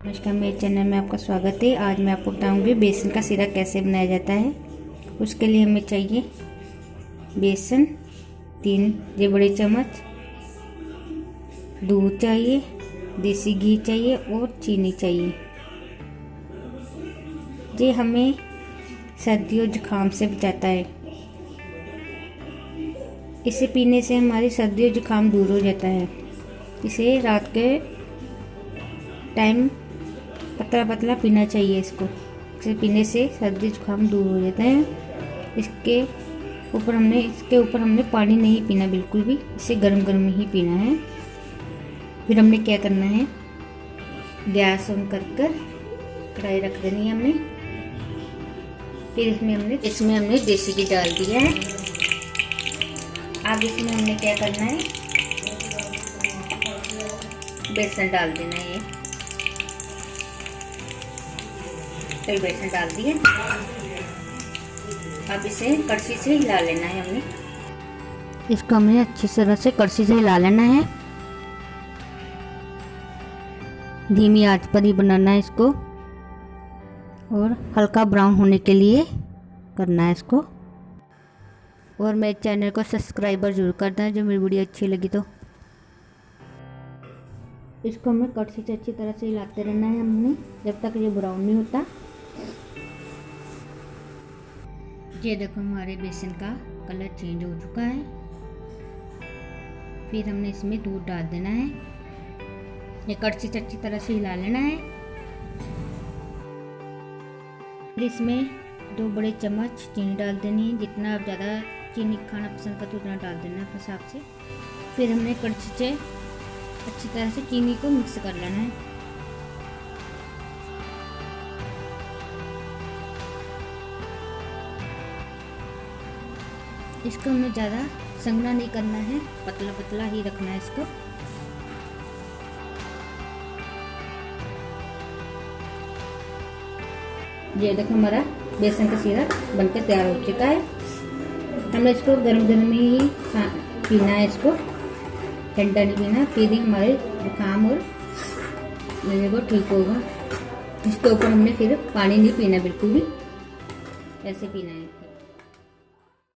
नमस्कार, मेरे चैनल में आपका स्वागत है। आज मैं आपको बताऊंगी बेसन का सीरा कैसे बनाया जाता है। उसके लिए हमें चाहिए बेसन 3 बड़े चम्मच, दूध चाहिए, देसी घी चाहिए और चीनी चाहिए। ये हमें सर्दी और जुकाम से बचाता है। इसे पीने से हमारी सर्दी और जुकाम दूर हो जाता है। इसे रात के टाइम पतला पतला पीना चाहिए। इसे पीने से सर्दी जुकाम दूर हो जाता है। इसके ऊपर हमने पानी नहीं पीना बिल्कुल भी। इसे गर्म गर्म ही पीना है। फिर हमने क्या करना है, गैस ऑन कर कर कढ़ाई रख देनी है हमने। फिर इसमें हमने देसी घी डाल दिया है। अब इसमें हमने क्या करना है, बेसन डाल देना है। फिर बेसन डाल दिया। अब इसे कड़छी से हिला लेना है हमने। इसको हमें अच्छी तरह से कड़छी से हिला लेना है। धीमी आंच पर ही बनाना है इसको और हल्का ब्राउन होने के लिए करना है इसको। और मेरे चैनल को सब्सक्राइबर जरूर करना है जो मेरी वीडियो अच्छी लगी तो। इसको हमें कड़छी से अच्छी तरह से हिलाते रहना है हमने जब तक ये ब्राउन नहीं होता। ये देखो हमारे बेसन का कलर चेंज हो चुका है। फिर हमने इसमें दूध डाल देना है। ये कड़छी से अच्छी तरह से हिला लेना है। फिर इसमें 2 बड़े चम्मच चीनी डाल देनी है। जितना आप ज़्यादा चीनी खाना पसंद करते उतना डाल देना अपने हिसाब से। फिर हमने कड़छी से अच्छी तरह से चीनी को मिक्स कर लेना है। इसको हमें ज़्यादा संघना नहीं करना है, पतला पतला ही रखना है इसको। ये देखो हमारा बेसन का सीरा बनकर तैयार हो चुका है। हमें इसको गर्म गर्म ही पीना है, इसको ठंडा नहीं पीना। फिर ही हमारे जुकाम और गले को ठीक होगा। इसके ऊपर हमने फिर पानी नहीं पीना बिल्कुल भी, ऐसे पीना है।